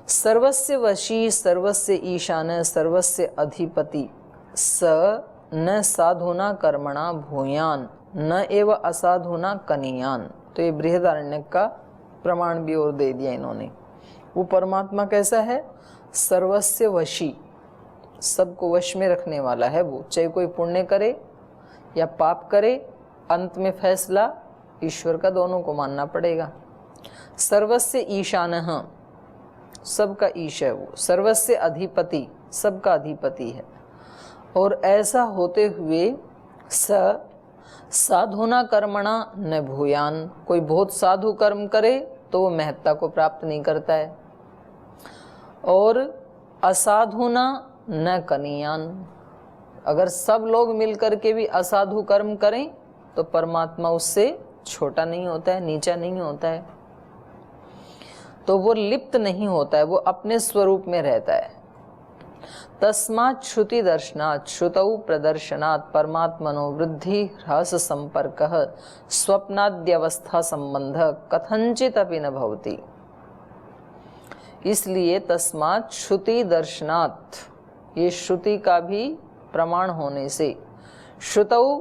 सर्वस्य वशी सर्वस्य ईशान सर्वस्य अधिपति स न साधुना कर्मणा भूयान न एव असाधुना कनीयान। तो ये बृहदारण्यक का प्रमाण भी और दे दिया इन्होंने। वो परमात्मा कैसा है? सर्वस्य वशी, सबको वश में रखने वाला है वो। चाहे कोई पुण्य करे या पाप करे, अंत में फैसला ईश्वर का, दोनों को मानना पड़ेगा। सर्वस्य ईशानः, सबका ईश है वो। सर्वस्य अधिपति, सबका अधिपति है। और ऐसा होते हुए स साधुना कर्मणा न भूयान, कोई बहुत साधु कर्म करे तो वो महत्ता को प्राप्त नहीं करता है। और असाधुना न कनीयान, अगर सब लोग मिलकर के भी असाधु कर्म करें तो परमात्मा उससे छोटा नहीं होता है, नीचा नहीं होता है, तो वो लिप्त नहीं होता है, वो अपने स्वरूप में रहता है। तस्मात् श्रुति दर्शनात् श्रुतौ प्रदर्शनात् परमात्मनो वृद्धि ह्रास संपर्कः स्वप्नाद्यवस्था संबंध कथंचित अपि न भवति। इसलिए तस्मात् श्रुति दर्शनात्, ये श्रुति का भी प्रमाण होने से, श्रुतौ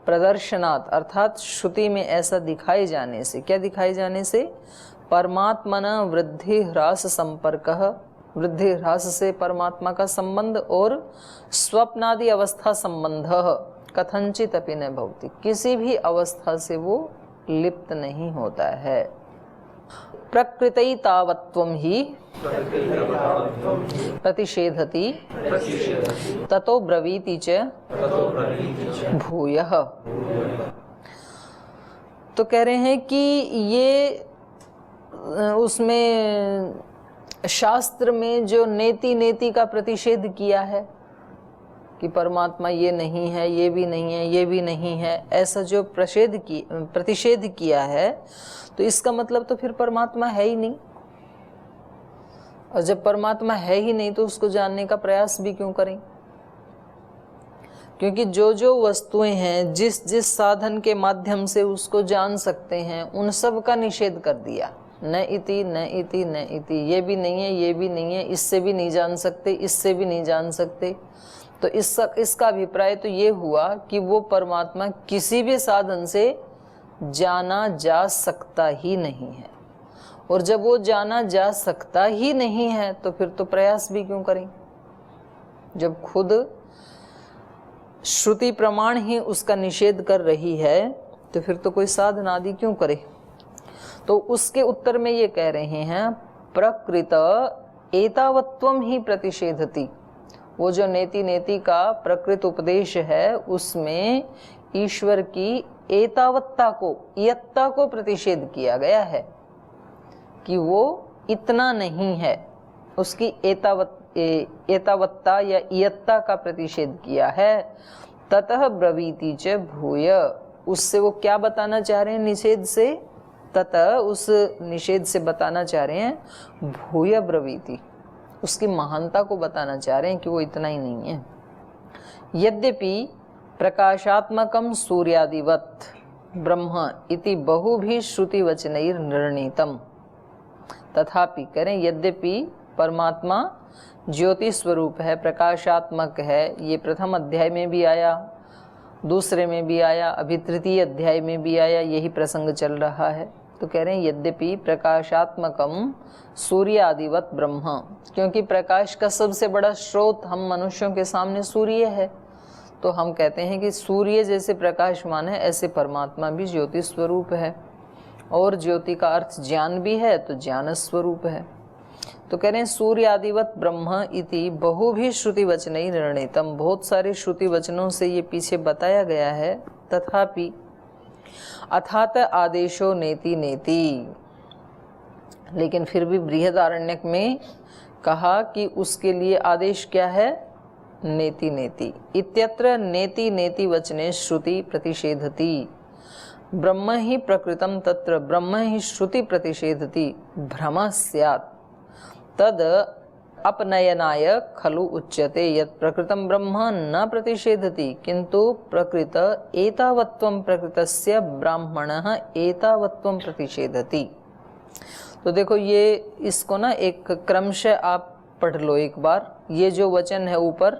प्रदर्शनात् अर्थात श्रुति में ऐसा दिखाए जाने से, क्या दिखाए जाने से? परमात्मना वृद्धि ह्रास संपर्कः, वृद्धि ह्रास से परमात्मा का संबंध, और स्वप्नादि अवस्था संबंध कथंचित अपि न भवति, किसी भी अवस्था से वो लिप्त नहीं होता है। प्रकृति तावत्वं ही प्रतिषेधति ततो ब्रवीति च भूयः। तो कह रहे हैं कि ये उसमें शास्त्र में जो नेति नेति का प्रतिषेध किया है कि परमात्मा ये नहीं है, ये भी नहीं है, ये भी नहीं है, ऐसा जो प्रतिषेध किया है, तो इसका मतलब तो फिर परमात्मा है ही नहीं। और जब परमात्मा है ही नहीं तो उसको जानने का प्रयास भी क्यों करें? क्योंकि जो जो वस्तुएं हैं, जिस जिस साधन के माध्यम से उसको जान सकते हैं, उन सब का निषेध कर दिया। न इति न इति न इति, ये भी नहीं है, ये भी नहीं है, इससे भी नहीं जान सकते, इससे भी नहीं जान सकते। तो इसका अभिप्राय तो ये हुआ कि वो परमात्मा किसी भी साधन से जाना जा सकता ही नहीं है। और जब वो जाना जा सकता ही नहीं है तो फिर तो प्रयास भी क्यों करें? जब खुद श्रुति प्रमाण ही उसका निषेध कर रही है तो फिर तो कोई साधना आदि क्यों करे? तो उसके उत्तर में ये कह रहे हैं, प्रकृत एतावत्वम ही प्रतिषेधति। वो जो नेति नेति का प्रकृत उपदेश है उसमें ईश्वर की एतावत्ता को, इयत्ता को प्रतिषेध किया गया है कि वो इतना नहीं है। उसकी एतावत्ता या इयत्ता का प्रतिषेध किया है। ततः ब्रवीति च भूय, उससे वो क्या बताना चाह रहे हैं निषेध से? ततः उस निषेध से बताना चाह रहे हैं भूय ब्रवीति, उसकी महानता को बताना चाह रहे हैं कि वो इतना ही नहीं है। यद्यपि प्रकाशात्मकम सूर्यादिवत ब्रह्म इति बहुभी श्रुति वचनैर निर्णीतम, तथापि करें यद्यपि परमात्मा ज्योति स्वरूप है, प्रकाशात्मक है, ये प्रथम अध्याय में भी आया, दूसरे में भी आया, अभी तृतीय अध्याय में भी आया, यही प्रसंग चल रहा है। तो कह रहे हैं यद्यपि प्रकाशात्मकम सूर्यादिवत ब्रह्म, क्योंकि प्रकाश का सबसे बड़ा स्रोत हम मनुष्यों के सामने सूर्य है, तो हम कहते हैं कि सूर्य जैसे प्रकाशमान है ऐसे परमात्मा भी ज्योति स्वरूप है। और ज्योति का अर्थ ज्ञान भी है, तो ज्ञान स्वरूप है। तो कह रहे हैं सूर्यादिवत ब्रह्म इति बहुभी श्रुति वचनैः निर्णीतम, बहुत सारे श्रुति वचनों से ये पीछे बताया गया है। तथापि अथात आदेशो नेति नेति, लेकिन फिर भी बृहदारण्यक में कहा कि उसके लिए आदेश क्या है? नेति नेति। इत्यत्र नेति नेति वचने श्रुति प्रतिषेधति, ब्रह्म ही प्रकृतम तत्र ब्रह्म ही श्रुति प्रतिषेधति भ्रमः स्यात् तद अपनयनाय खलु उच्यते यत् प्रकृतं ब्रह्म न प्रतिषेधति किंतु प्रकृत एतावत्वं प्रकृतस्य ब्राह्मणः एतावत्वं प्रतिषेधति। तो देखो ये इसको ना एक क्रमशः आप पढ़ लो एक बार। ये जो वचन है ऊपर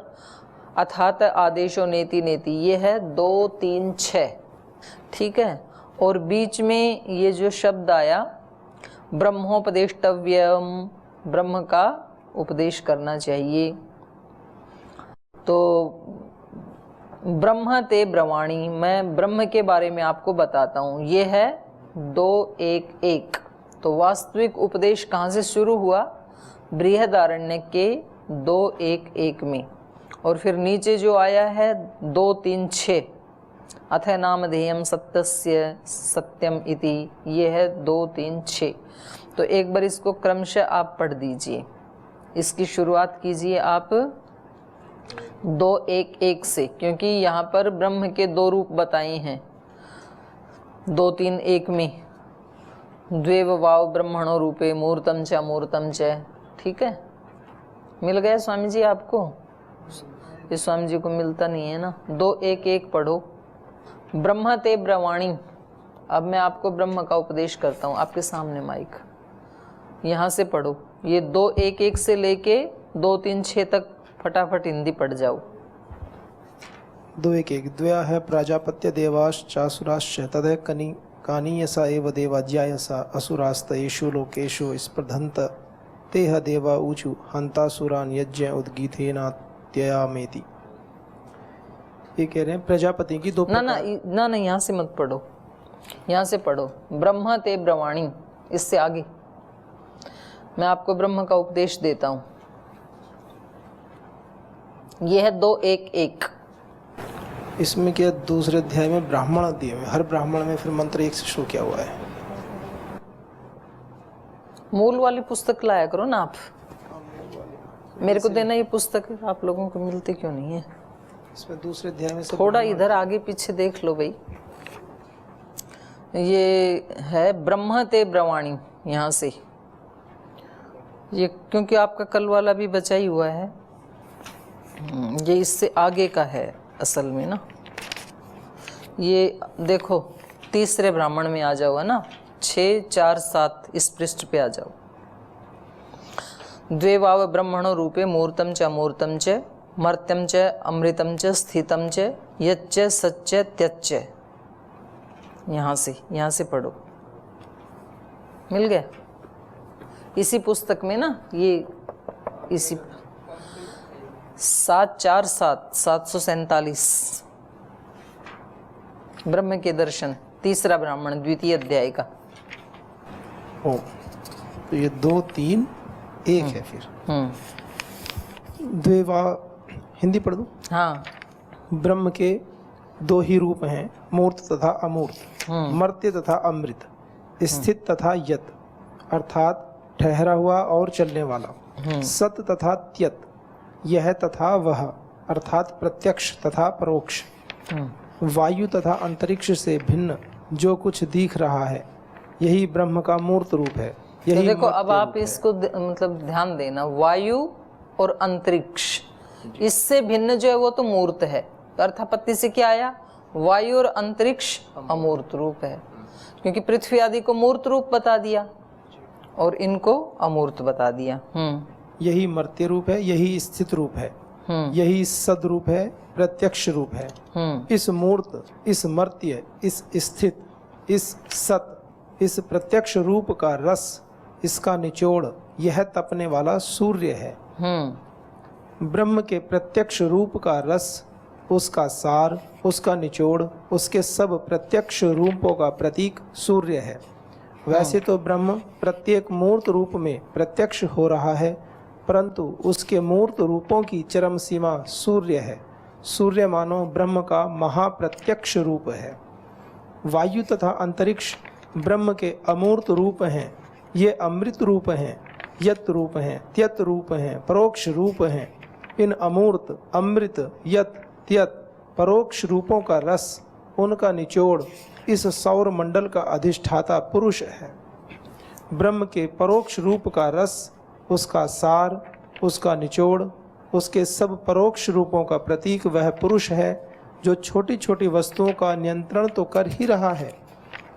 अथात आदेशो नेति नेति, ये है 2 3 6, ठीक है। और बीच में ये जो शब्द आया ब्रह्मोपदेष्टव्यम, ब्रह्म का उपदेश करना चाहिए। तो ब्रह्म ते ब्रवाणी, मैं ब्रह्म के बारे में आपको बताता हूँ। ये है 2 1 1। तो वास्तविक उपदेश कहाँ से शुरू हुआ? बृहदारण्यक के 2 1 1 में। और फिर नीचे जो आया है 2 3 6, अथ नामधेयम सत्यस्य सत्यम इति, ये है 2 3 6। तो एक बार इसको क्रमशः आप पढ़ दीजिए। इसकी शुरुआत कीजिए आप 2 1 1 से, क्योंकि यहाँ पर ब्रह्म के 2 रूप बताए हैं 2 3 1 में। द्वेव वाव ब्रह्मणो रूपे मूर्तम च अमूर्तम च, ठीक है। मिल गया स्वामी जी आपको? ये स्वामी जी को मिलता नहीं है ना। 2 1 1 पढ़ो। ब्रह्म ते ब्रवाणी, अब मैं आपको ब्रह्म का उपदेश करता हूँ आपके सामने माइक, यहाँ से पढ़ो। ये 2 1 1 से लेके 2 3 6 तक फटाफट हिंदी पढ़ जाओ। 2 1 1 द्वया है प्राजापत्य देवाश्चासुराश्च तद कानीयसा एव देवा ज्यायसा असुरास्तयेषु लोकेषु स्पर्धन्त तेह देवा ऊचु हंतासुरान यज्ञ उद्गीतेनात्ययामेति। ये कह रहे हैं प्रजापति की 2 ना यहाँ से मत पढ़ो, यहाँ से पढ़ो। ब्रह्म ते ब्रवाणी, इससे आगे मैं आपको ब्रह्म का उपदेश देता हूँ। यह है 2 1 1। इसमें क्या दूसरे अध्याय में ब्राह्मण दिए हुए, हर ब्राह्मण में फिर मंत्र 1 से शुरू किया हुआ है। मूल वाली पुस्तक लाया करो ना आप, मेरे को देना ये पुस्तक, आप लोगों को मिलती क्यों नहीं है? इसमें दूसरे अध्याय में थोड़ा इधर आगे पीछे देख लो भाई। ये है ब्रह्म ते ब्रवाणी, यहाँ से ये, क्योंकि आपका कल वाला भी बचा ही हुआ है, ये इससे आगे का है असल में ना। ये देखो तीसरे ब्राह्मण में आ जाओ, है ना, 6 4 7 इस पृष्ठ पे आ जाओ। द्वे वाव ब्रह्मणो रूपे मूर्तम च अमूर्तम च मर्त्यम च अमृतम च स्थितम च यच्च सच्च त्यच्च। यहाँ से पढ़ो। मिल गया? इसी पुस्तक में ना, ये इसी 7 4 7 747 ब्रह्म के दर्शन, तीसरा ब्राह्मण, द्वितीय अध्याय का। ओ, तो ये 2 3 1 है फिर। द्वेवा, हिंदी पढ़ दो। हाँ। ब्रह्म के 2 ही रूप हैं, मूर्त तथा अमूर्त, मर्त्य तथा अमृत, स्थित तथा यत, अर्थात ठहरा हुआ और चलने वाला, सत तथा त्यत, यह तथा वह, अर्थात प्रत्यक्ष तथा परोक्ष, वायु तथा अंतरिक्ष से भिन्न जो कुछ दिख रहा है, यही ब्रह्म का मूर्त रूप है। यही तो देखो अब आप इसको मतलब ध्यान देना, वायु और अंतरिक्ष, इससे भिन्न जो है वो तो मूर्त है। अर्थापत्ति से क्या आया? वायु और अंतरिक्ष अमूर्त रूप है, क्योंकि पृथ्वी आदि को मूर्त रूप बता दिया और इनको अमूर्त बता दिया। यही मर्त्य रूप है, यही स्थित रूप है, यही सदरूप है, प्रत्यक्ष रूप है। इस मूर्त, इस मर्त्य, इस स्थित, इस सत, इस प्रत्यक्ष रूप का रस, इसका निचोड़, यह तपने वाला सूर्य है। ब्रह्म के प्रत्यक्ष रूप का रस, उसका सार, उसका निचोड़, उसके सब प्रत्यक्ष रूपों का प्रतीक सूर्य है। वैसे तो ब्रह्म प्रत्येक मूर्त रूप में प्रत्यक्ष हो रहा है, परंतु उसके मूर्त रूपों की चरम सीमा सूर्य है। सूर्य मानो ब्रह्म का महाप्रत्यक्ष रूप है। वायु तथा अंतरिक्ष ब्रह्म के अमूर्त रूप हैं, ये अमृत रूप हैं, यत रूप हैं, त्यत रूप हैं, परोक्ष रूप हैं। इन अमूर्त, अमृत, यत, त्यत, परोक्ष रूपों का रस, उनका निचोड़ इस सौर मंडल का अधिष्ठाता पुरुष है। ब्रह्म के परोक्ष रूप का रस, उसका सार, उसका निचोड़, उसके सब परोक्ष रूपों का प्रतीक वह पुरुष है, जो छोटी छोटी वस्तुओं का नियंत्रण तो कर ही रहा है,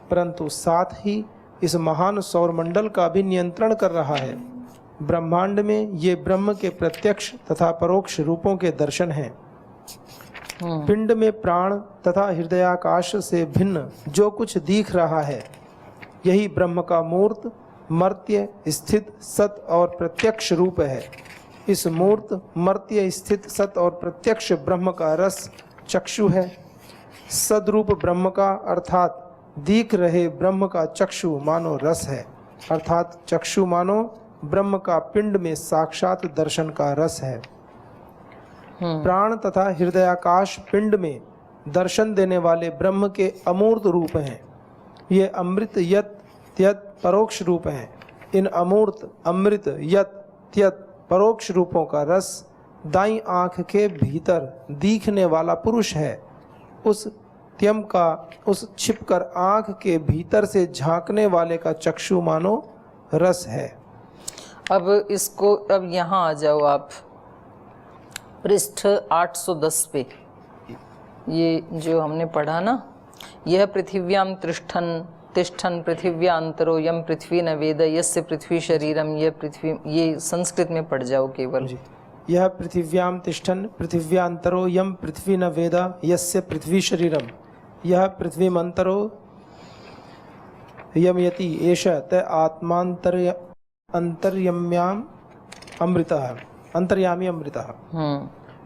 परंतु साथ ही इस महान सौरमंडल का भी नियंत्रण कर रहा है। ब्रह्मांड में ये ब्रह्म के प्रत्यक्ष तथा परोक्ष रूपों के दर्शन हैं। पिंड में प्राण तथा हृदयाकाश से भिन्न जो कुछ दिख रहा है, यही ब्रह्म का मूर्त, मर्त्य, स्थित, सत और प्रत्यक्ष रूप है। इस मूर्त, मर्त्य, स्थित, सत और प्रत्यक्ष ब्रह्म का रस चक्षु है। सदरूप ब्रह्म का अर्थात दिख रहे ब्रह्म का चक्षु मानो रस है, अर्थात चक्षु मानो ब्रह्म का पिंड में साक्षात दर्शन का रस है। प्राण तथा हृदयाकाश पिंड में दर्शन देने वाले ब्रह्म के अमूर्त रूप हैं। ये अमृत, यत, त्यत परोक्ष रूप हैं। इन अमूर्त, अमृत, यत, त्यत परोक्ष रूपों का रस दाईं आँख के भीतर दिखने वाला पुरुष है। उस त्यम का, उस छिपकर आँख के भीतर से झांकने वाले का चक्षु मानो रस है। अब इसको, अब यहाँ आ जाओ आप पृष्ठ 810 पे। ये जो हमने पढ़ा ना, यह पृथिव्याम तिष्ठन तिष्ठन पृथिव्यांतरो यम पृथ्वी न वेद यस्य पृथ्वी शरीरम, यह पृथ्वी, ये संस्कृत में पढ़ जाओ केवल। यह पृथिव्याम तिष्ठन पृथिव्यांतरो यम पृथ्वी न वेद यस्य पृथ्वी शरीरम, यह पृथ्वीमंतरो यमयति एष त आत्मांतर अंतर्यम्याम अमृतः, अंतर्यामी अमृतः।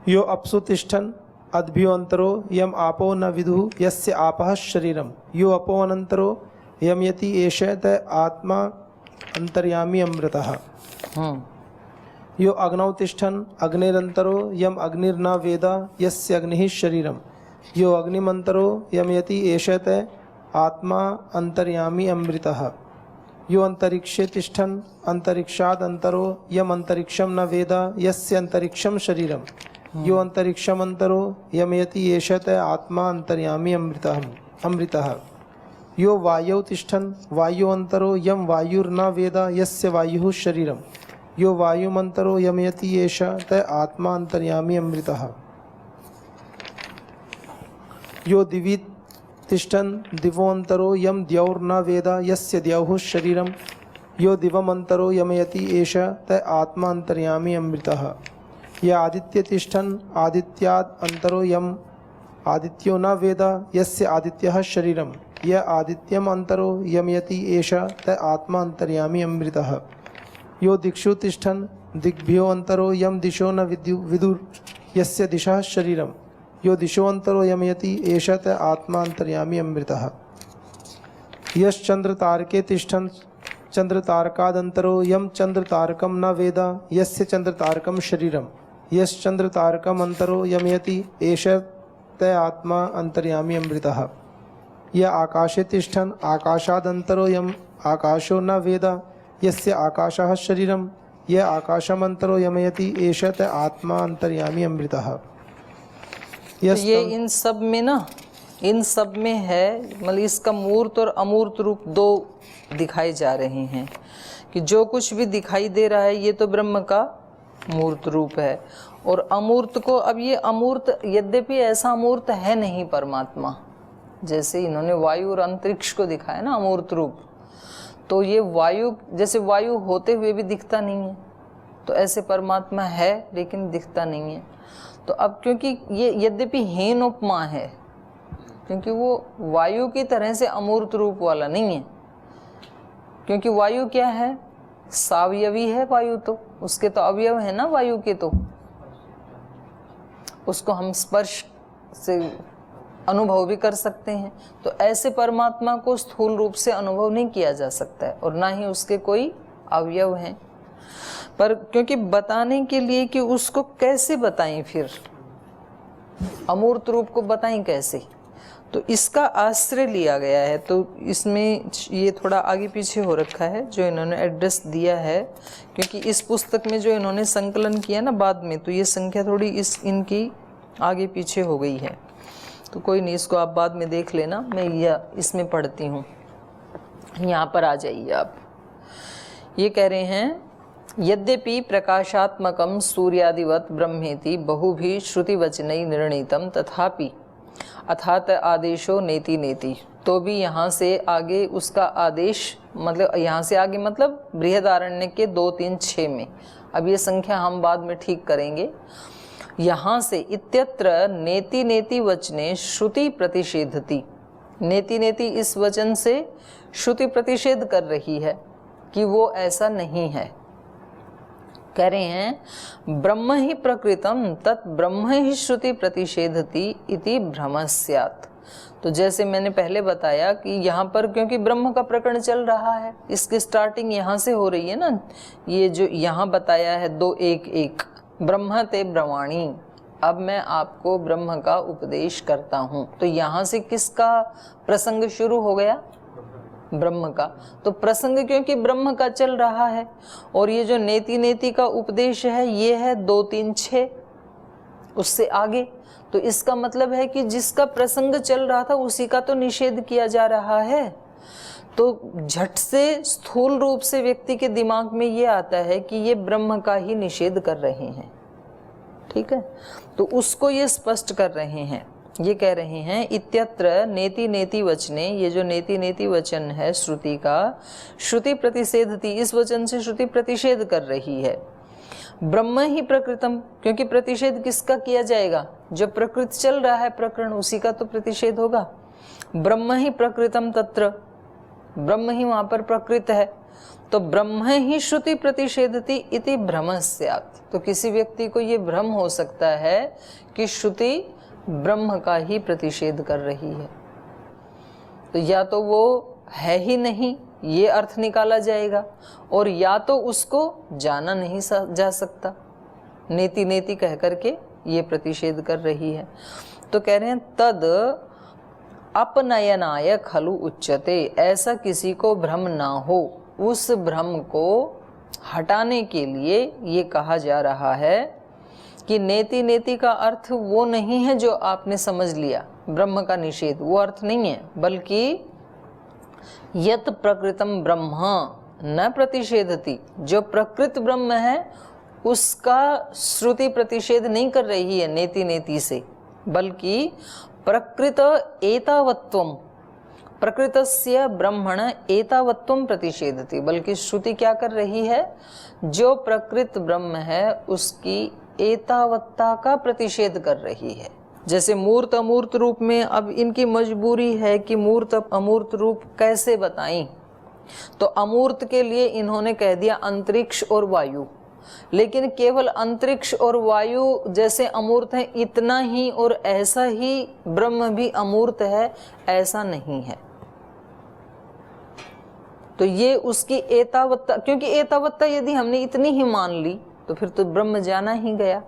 यो अप्सु तिष्ठन् अद्भ्योऽन्तरो यम आपो न विदुः यस्य आपः शरीरम, यो अपो अनंतरो यमयति एष त आत्मा अंतर्यामी अमृतः। यो अग्नौ तिष्ठन् अग्निरन्तरो यम अग्निर्न वेद यस्य अग्निः शरीरम, यो अग्निमन्तरो यमयति एष त आत्मा अंतर्यामी अमृतः। यो अंतरिक्षे तिष्ठन् अंतरिक्षाद अंतरो यम अंतरिक्षम न वेद यस्य अंतरिक्षम शरीरम, यो अंतरिक्षम अंतरो यमयति एष त आत्मा अंतर्यामी अमृतः। यो वायौ तिष्ठन् वायु अंतरो यम वायुर्न वेद यस्य वायुः शरीरम, यो वायुमंतरो यमयति एष त आत्मा अंतर्यामी अमृतः। यो दिवि तिष्ठन् दिवोऽन्तरो यम द्यौर्न वेद यस्य द्यौः शरीरम, यो दिवमंतरो यमयति एष त आत्मा अंतर्यामी अमृतः। यह आदित्य तिष्ठन् आदित्याद अंतरो यम आदित्यो न वेद यस्य आदित्यः शरीरम, यह आदित्यम अंतरो यमयति एष त आत्मा अंतर्यामी अमृतः। यो दिक्षु तिष्ठन् दिग्भ्यो अंतरो यम दिशो न विदुर् यस्य दिशः शरीरम, यो दिशो अंतरो यमयति एष त आत्मा अंतर्यामी अमृतः। यश्चंद्र तारके तिष्ठन् चंद्र तारकादंतरो यम चंद्र तारकम न वेद यस्य चंद्र तारकम शरीरम, यश्चंद्र तारकम अंतरो यमयति एष त आत्मा अंतर्यामी अमृतः। यह आकाशे तिष्ठन् आकाशादंतरो यम आकाशो न वेद यस्य आकाशः शरीरम, यह आकाशमंतरो यमयति एष त आत्मा अंतर्यामी अमृतः। तो ये इन सब में ना, इन सब में है, मतलब इसका मूर्त और अमूर्त रूप दो दिखाए जा रहे हैं कि जो कुछ भी दिखाई दे रहा है ये तो ब्रह्म का मूर्त रूप है, और अमूर्त को, अब ये अमूर्त, यद्यपि ऐसा अमूर्त है नहीं परमात्मा, जैसे इन्होंने वायु और अंतरिक्ष को दिखाया ना अमूर्त रूप, तो ये वायु, जैसे वायु होते हुए भी दिखता नहीं है, तो ऐसे परमात्मा है लेकिन दिखता नहीं है। तो अब क्योंकि ये यद्यपि हीन उपमा है, क्योंकि वो वायु की तरह से अमूर्त रूप वाला नहीं है, क्योंकि वायु क्या है, सावयवी है वायु, तो उसके तो अवयव है ना वायु के, तो उसको हम स्पर्श से अनुभव भी कर सकते हैं। तो ऐसे परमात्मा को स्थूल रूप से अनुभव नहीं किया जा सकता है, और ना ही उसके कोई अवयव हैं। पर क्योंकि बताने के लिए कि उसको कैसे बताएं, फिर अमूर्त रूप को बताएं कैसे, तो इसका आश्रय लिया गया है। तो इसमें ये थोड़ा आगे पीछे हो रखा है जो इन्होंने एड्रेस दिया है, क्योंकि इस पुस्तक में जो इन्होंने संकलन किया ना बाद में, तो ये संख्या थोड़ी इनकी आगे पीछे हो गई है। तो कोई नहीं, इसको आप बाद में देख लेना, मैं यह इसमें पढ़ती हूँ। यहाँ पर आ जाइए आप। ये कह रहे हैं, यद्यपि प्रकाशात्मकम सूर्यादिवत ब्रह्मेति बहुभी श्रुतिवचनैः निर्णीतम, तथापि अर्थात आदेशो नेति नेति, तो भी यहाँ से आगे उसका आदेश, मतलब यहाँ से आगे मतलब बृहदारण्य के 2, 3, 6 में। अब ये संख्या हम बाद में ठीक करेंगे। यहाँ से इत्यत्र नेति नेति वचने श्रुति प्रतिषेधति, नेति नेति इस वचन से श्रुति प्रतिषेध कर रही है कि वो ऐसा नहीं है। कह रहे हैं ब्रह्म ही प्रकृतम तत् ब्रह्म ही श्रुति प्रतिषेधति इति भ्रमः स्यात्। तो जैसे मैंने पहले बताया कि यहाँ पर क्योंकि ब्रह्म का प्रकरण चल रहा है, इसकी स्टार्टिंग यहाँ से हो रही है ना, ये जो यहाँ बताया है 2:1:1 ब्रह्म ते ब्रवाणी, अब मैं आपको ब्रह्म का उपदेश करता हूँ। तो यहाँ से किसका प्रसंग शुरू हो गया? ब्रह्म का। तो प्रसंग क्योंकि ब्रह्म का चल रहा है, और ये जो नेति नेति का उपदेश है ये है 2, 3, 6 उससे आगे। तो इसका मतलब है कि जिसका प्रसंग चल रहा था उसी का तो निषेध किया जा रहा है। तो झट से स्थूल रूप से व्यक्ति के दिमाग में ये आता है कि ये ब्रह्म का ही निषेध कर रहे हैं, ठीक है। तो उसको ये स्पष्ट कर रहे हैं, ये कह रहे हैं इत्यत्र नेति नेति वचने, ये जो नेति नेति वचन है श्रुति का, श्रुति प्रतिषेधति, इस वचन से श्रुति प्रतिषेध कर रही है। ब्रह्म ही प्रकृतम, क्योंकि प्रतिषेध किसका किया जाएगा? जब प्रकृत चल रहा है प्रकरण, उसी का तो प्रतिषेध होगा। ब्रह्म ही प्रकृतम तत्र, ब्रह्म ही वहां पर प्रकृत है, तो ब्रह्म ही श्रुति प्रतिषेधति इति भ्रमः स्यात्। तो किसी व्यक्ति को ये भ्रम हो सकता है कि श्रुति ब्रह्म का ही प्रतिषेध कर रही है, तो या तो वो है ही नहीं, ये अर्थ निकाला जाएगा, और या तो उसको जाना नहीं जा सकता, नेति नेति कह करके ये प्रतिषेध कर रही है। तो कह रहे हैं तद अपनयनाय खलु उच्यते, ऐसा किसी को भ्रम ना हो, उस भ्रम को हटाने के लिए ये कहा जा रहा है कि नेति नेति का अर्थ वो नहीं है जो आपने समझ लिया, ब्रह्म का निषेध वो अर्थ नहीं है, बल्कि यत प्रकृतम ब्रह्म न प्रतिषेधति, जो प्रकृत ब्रह्म है उसका श्रुति प्रतिषेध नहीं कर रही है नेति नेति से, बल्कि प्रकृत एतावत्वम, प्रकृतस्य ब्रह्मण एतावत्वम प्रतिषेधति, बल्कि श्रुति क्या कर रही है? जो प्रकृत ब्रह्म है उसकी एतावत्ता का प्रतिषेध कर रही है। जैसे मूर्त अमूर्त रूप में अब इनकी मजबूरी है कि मूर्त अमूर्त रूप कैसे बताएं, तो अमूर्त के लिए इन्होंने कह दिया अंतरिक्ष और वायु, लेकिन केवल अंतरिक्ष और वायु जैसे अमूर्त हैं इतना ही और ऐसा ही ब्रह्म भी अमूर्त है, ऐसा नहीं है। तो ये उसकी एतावत्ता, क्योंकि एतावत्ता यदि हमने इतनी ही मान ली तो फिर तो ब्रह्म जाना ही गया।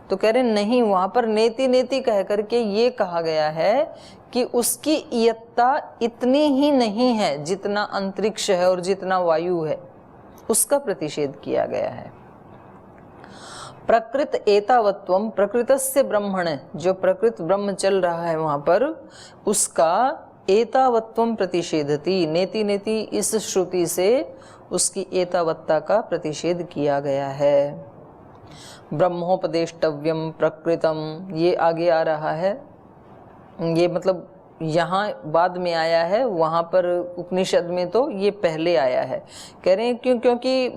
तो कह रहे नहीं, वहां पर नेति नेति कह करके ये कहा गया है कि उसकी इयत्ता इतनी ही नहीं है जितना अंतरिक्ष है और जितना वायु है, उसका प्रतिषेध किया गया है। प्रकृत एतावत्वम, प्रकृतस्य ब्रह्मण, जो प्रकृत ब्रह्म चल रहा है वहां पर उसका एतावत्वम प्रतिषेधति, नेति नेति इस श्रुति से उसकी एतावत्ता का प्रतिषेध किया गया है। ब्रह्मोपदेष्टव्यम प्रकृतम, ये आगे आ रहा है, ये मतलब यहाँ बाद में आया है, वहाँ पर उपनिषद में तो ये पहले आया है। कह रहे हैं क्योंकि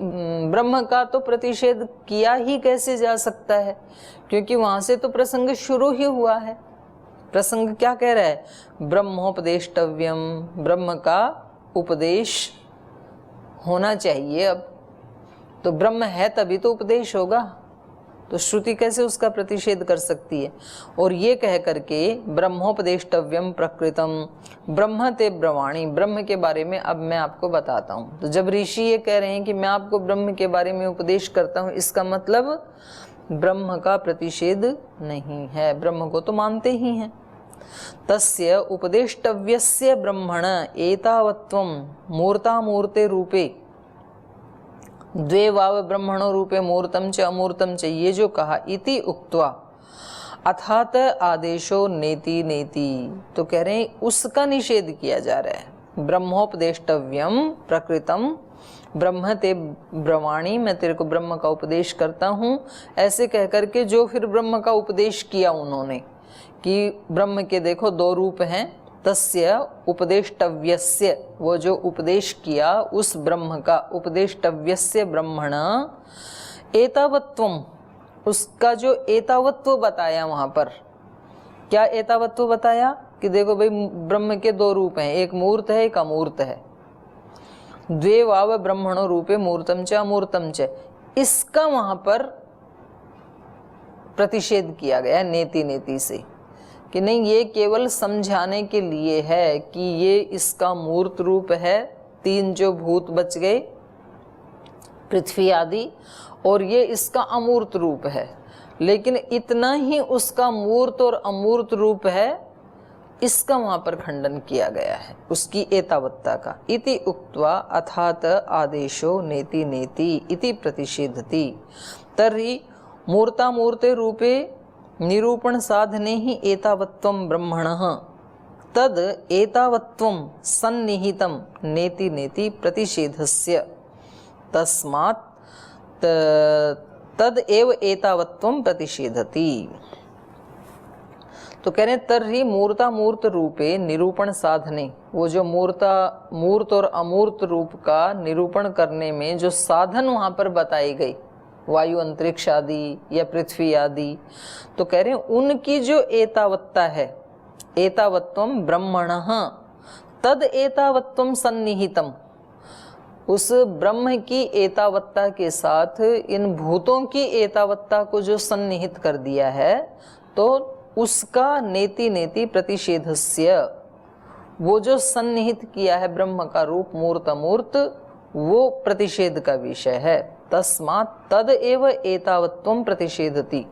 ब्रह्म का तो प्रतिषेध किया ही कैसे जा सकता है, क्योंकि वहाँ से तो प्रसंग शुरू ही हुआ है। प्रसंग क्या कह रहा है? ब्रह्मोपदेष्टव्यम, ब्रह्म का उपदेश होना चाहिए। अब तो ब्रह्म है तभी तो उपदेश होगा, तो श्रुति कैसे उसका प्रतिषेध कर सकती है? और ये कह करके ब्रह्मोपदेष्टव्यम प्रकृतम ब्रह्म ते ब्रवाणी, ब्रह्म के बारे में अब मैं आपको बताता हूँ। तो जब ऋषि ये कह रहे हैं कि मैं आपको ब्रह्म के बारे में उपदेश करता हूँ, इसका मतलब ब्रह्म का प्रतिषेध नहीं है, ब्रह्म को तो मानते ही हैं। तस्य उपदेष्टव्यस्य ब्रह्मण एतावत्वम मूर्तामूर्ते रूपे द्वे वाव ब्रह्मणो रूपे मूर्तम च अमूर्तम च, ये जो कहा इति उक्त्वा अथात आदेशो नेति नेति, तो कह रहे हैं उसका निषेध किया जा रहा है। ब्रह्मोपदेष्टव्यम प्रकृतम ब्रह्म ते ब्रवाणी, मैं तेरे को ब्रह्म का उपदेश करता हूँ, ऐसे कह करके जो फिर ब्रह्म का उपदेश किया उन्होंने, कि ब्रह्म के देखो दो रूप हैं, तस्य उपदेष्टव्यस्य, वो जो उपदेश किया उस ब्रह्म का, उपदेष्टव्यस्य ब्रह्मण एतावत्वम, उसका जो एतावत्व बताया वहां पर, क्या एतावत्व बताया कि देखो भाई ब्रह्म के दो रूप हैं, एक मूर्त है एक अमूर्त है, द्वे वाव ब्रह्मणो रूपे मूर्तम च अमूर्तम च, इसका वहां पर प्रतिषेध किया गया नेति नेति से कि नहीं, ये केवल समझाने के लिए है कि ये इसका मूर्त रूप है, तीन जो भूत बच गए पृथ्वी आदि, और ये इसका अमूर्त रूप है, लेकिन इतना ही उसका मूर्त और अमूर्त रूप है, इसका वहां पर खंडन किया गया है उसकी एतावत्ता का। इति उक्त्वा अथात आदेशो नेति नेति इति प्रतिषेधति तर्हि मूर्तामूर्ते रूपे निरूपण साधने ही एतावत्वं ब्रह्मणः तद एतावत्वं सन्निहितं नेति नेति प्रतिषेधस्य तस्मात् तद एव एतावत्वं प्रतिषेधति। तो कह रहे तर्हि मूर्तामूर्त रूपे निरूपण साधने, वो जो मूर्त और अमूर्त रूप का निरूपण करने में जो साधन वहां पर बताई गई, वायु अंतरिक्ष आदि या पृथ्वी आदि, तो कह रहे हैं उनकी जो एतावत्ता है, एतावत्वम ब्रह्मणः तद एतावत्वम सन्निहितम, उस ब्रह्म की एतावत्ता के साथ इन भूतों की एतावत्ता को जो सन्निहित कर दिया है, तो उसका नेति नेति प्रतिषेधस्य, वो जो सन्निहित किया है ब्रह्म का रूप मूर्त अमूर्त, वो प्रतिषेध का विषय है। तस्मात् तद एव एतावत्वं प्रतिषेधति,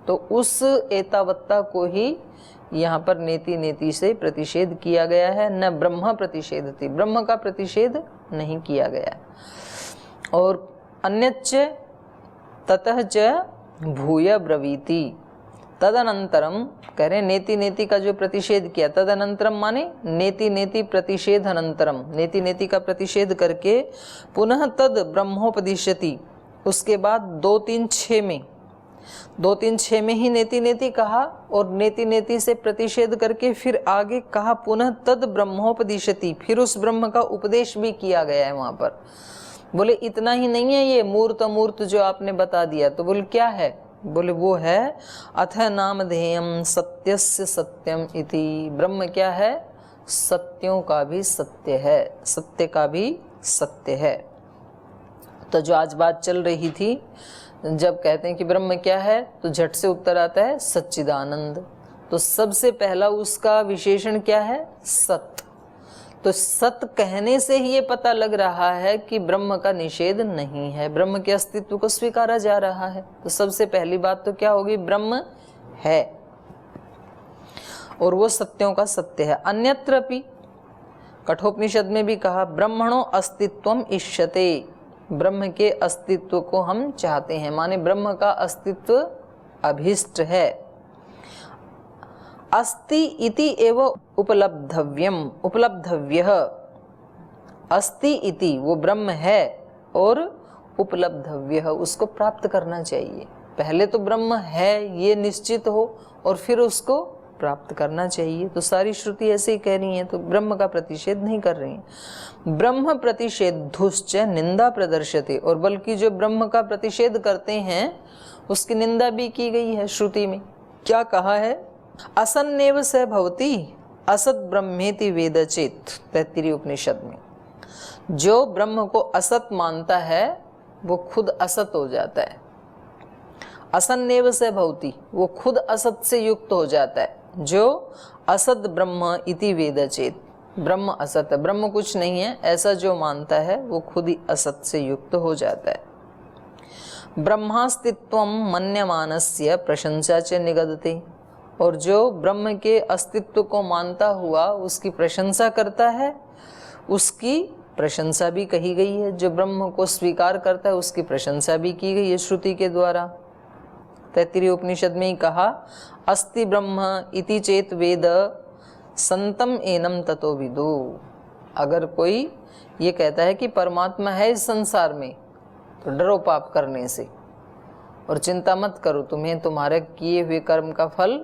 तो उस एतावत्ता को ही यहाँ पर नेति नेति से प्रतिषेध किया गया है, न ब्रह्म प्रतिषेधति, ब्रह्म का प्रतिषेध नहीं किया गया। और अन्यच्च ततः च भूय ब्रवीति, तदनंतरम कह रहे नेति नेति का जो प्रतिषेध किया, तदनंतरम माने नेति नेति प्रतिषेध अनंतरम, नेति नेति का प्रतिषेध करके पुनः तद ब्रह्मोपदिश्यति, उसके बाद 2-3-6 में, 2-3-6 में ही नेति नेति कहा और नेति नेति से प्रतिषेध करके फिर आगे कहा पुनः तद ब्रह्मोपदिश्यति, फिर उस ब्रह्म का उपदेश भी किया गया है वहां पर। बोले इतना ही नहीं है ये मूर्त अमूर्त जो आपने बता दिया, तो बोले क्या है, बोले वो है अथ नामधेयम सत्यस्य सत्यम इति, ब्रह्म क्या है, सत्यों का भी सत्य है, सत्य का भी सत्य है। तो जो आज बात चल रही थी, जब कहते हैं कि ब्रह्म क्या है, तो झट से उत्तर आता है सच्चिदानंद। तो सबसे पहला उसका विशेषण क्या है, सत्य। तो सत्य कहने से ही ये पता लग रहा है कि ब्रह्म का निषेध नहीं है, ब्रह्म के अस्तित्व को स्वीकारा जा रहा है। तो सबसे पहली बात तो क्या होगी, ब्रह्म है और वो सत्यों का सत्य है। अन्यत्रपि कठोपनिषद में भी कहा ब्रह्मणो अस्तित्वम इष्यते, ब्रह्म के अस्तित्व को हम चाहते हैं, माने ब्रह्म का अस्तित्व अभीष्ट है। अस्ति इति एव उपलब्धव्यम, उपलब्धव्यः, अस्ति इति वो ब्रह्म है और उपलब्धव्यः उसको प्राप्त करना चाहिए। पहले तो ब्रह्म है ये निश्चित हो और फिर उसको प्राप्त करना चाहिए। तो सारी श्रुति ऐसे ही कह रही हैं, तो ब्रह्म का प्रतिषेध नहीं कर रही हैं। ब्रह्म प्रतिषेधुश्च निंदा प्रदर्श्यते, और बल्कि जो ब्रह्म का प्रतिषेध करते हैं उसकी निंदा भी की गई है श्रुति में। क्या कहा है, असन्नेव स भवति असत ब्रह्मेति वेद चेत, तैत्तिरीय उपनिषद में। जो ब्रह्म को असत मानता है वो खुद असत हो जाता है। असन्नेव स भवति, वो खुद असत से युक्त हो जाता है। जो असत ब्रह्म इति वेद चेत, ब्रह्म असत है, ब्रह्म कुछ नहीं है, ऐसा जो मानता है वो खुद ही असत से युक्त हो जाता है। ब्रह्मास्तित्वम मन्यमानस्य प्रशंसा च निगदते, और जो ब्रह्म के अस्तित्व को मानता हुआ उसकी प्रशंसा करता है, उसकी प्रशंसा भी कही गई है। जो ब्रह्म को स्वीकार करता है उसकी प्रशंसा भी की गई है श्रुति के द्वारा। तैत्तिरीय उपनिषद में ही कहा अस्ति ब्रह्म इति चेत वेद संतम एनम ततो विदु। अगर कोई ये कहता है कि परमात्मा है इस संसार में, तो डरो पाप करने से और चिंता मत करो, तुम्हें तुम्हारे किए हुए कर्म का फल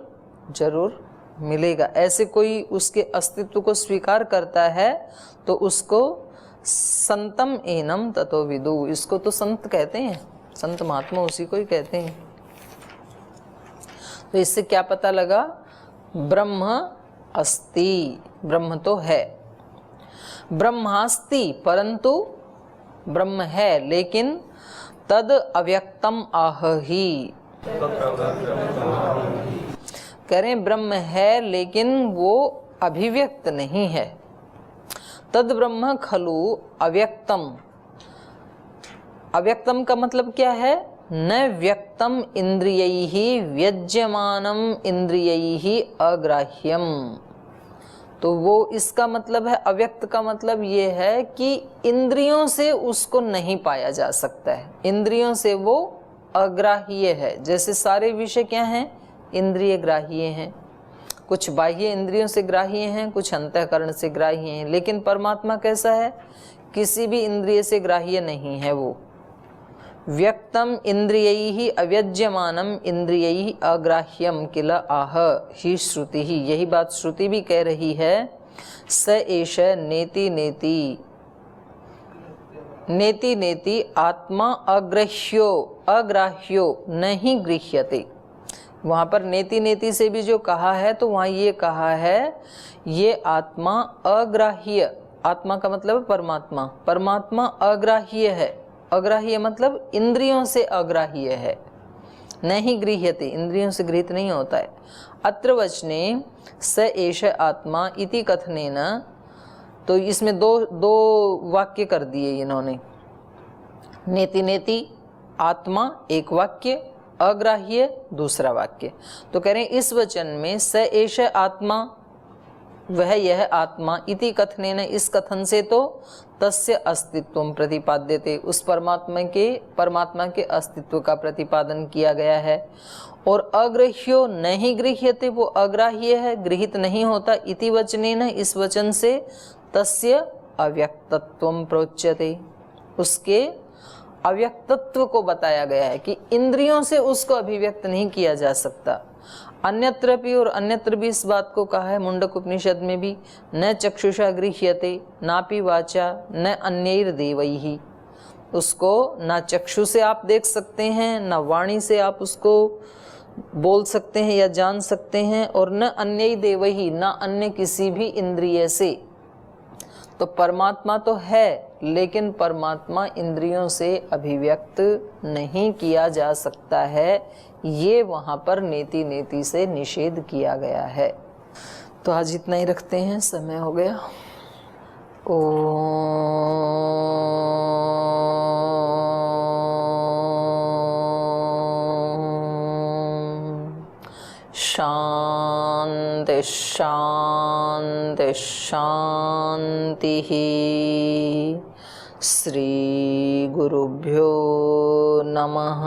जरूर मिलेगा। ऐसे कोई उसके अस्तित्व को स्वीकार करता है तो उसको संतम एनम ततो विदु, इसको तो संत कहते हैं, संत महात्मा उसी को ही कहते हैं। तो इससे क्या पता लगा? ब्रह्म अस्ति, ब्रह्म तो है। ब्रह्मास्ति, परंतु ब्रह्म है लेकिन तद अव्यक्तम आहहि, करें ब्रह्म है लेकिन वो अभिव्यक्त नहीं है। तद ब्रह्म खलु अव्यक्तम, अव्यक्तम का मतलब क्या है? न व्यक्तम इंद्रियैहि व्यज्यमानम इंद्रियैहि अग्राह्यम। तो वो इसका मतलब है, अव्यक्त का मतलब ये है कि इंद्रियों से उसको नहीं पाया जा सकता है, इंद्रियों से वो अग्राह्य है। जैसे सारे विषय क्या हैं? इंद्रिय ग्राह्य हैं, कुछ बाह्य इंद्रियों से ग्राह्य हैं, कुछ अंतःकरण से ग्राह्य हैं। लेकिन परमात्मा कैसा है? किसी भी इंद्रिय से ग्राह्य नहीं है वो। व्यक्तम इंद्रियैहि अव्यज्यमानम इंद्रियैहि अग्राह्यम किल आह ही श्रुति ही, यही बात श्रुति भी कह रही है। स एष नेति नेति, नेति नेति आत्मा अग्रह्यो अग्राह्यो नहीं गृह्यते। वहाँ पर नेति नेति से भी जो कहा है तो वहाँ ये कहा है ये आत्मा अग्राह्य, आत्मा का मतलब परमात्मा, परमात्मा अग्राह्य है। अग्राह्य मतलब इंद्रियों से अग्राह्य है, नहीं गृह्यते, इंद्रियों से गृहीत नहीं होता है। अत्र वचने स एष आत्मा इति कथनेन, तो इसमें दो वाक्य कर दिए इन्होंने। नेति नेति आत्मा एक वाक्य, अग्राह्य दूसरा वाक्य। तो कह रहे हैं इस वचन में स एष आत्मा, वह यह आत्मा, इति कथनेन इस कथन से तो तस्य अस्तित्वम प्रतिपाद्यते, उस परमात्मा के अस्तित्व का प्रतिपादन किया गया है। और अग्रह्यो नहीं गृह्यते, वो अग्राह्य है, गृहित नहीं होता। इति वचनेन इस वचन से तस्य अव्यक्तत्वम प्रोच्यते, उसके अव्यक्तत्व को बताया गया है कि इंद्रियों से उसको अभिव्यक्त नहीं किया जा सकता। अन्यत्र भी, और अन्यत्र भी इस बात को कहा है मुंडक उपनिषद में भी, न चक्षुषा गृह्यते नापि वाचा न अन्यैर्देवैहि, उसको ना चक्षु से आप देख सकते हैं, ना वाणी से आप उसको बोल सकते हैं या जान सकते हैं, और न अन्यैर्देवैहि, ना अन्य किसी भी इंद्रिय से। तो परमात्मा तो है लेकिन परमात्मा इंद्रियों से अभिव्यक्त नहीं किया जा सकता है, ये वहाँ पर नेति नेति से निषेध किया गया है। तो आज इतना ही रखते हैं, समय हो गया। ओम शांति शांति शांति। श्री गुरुभ्यो नमः।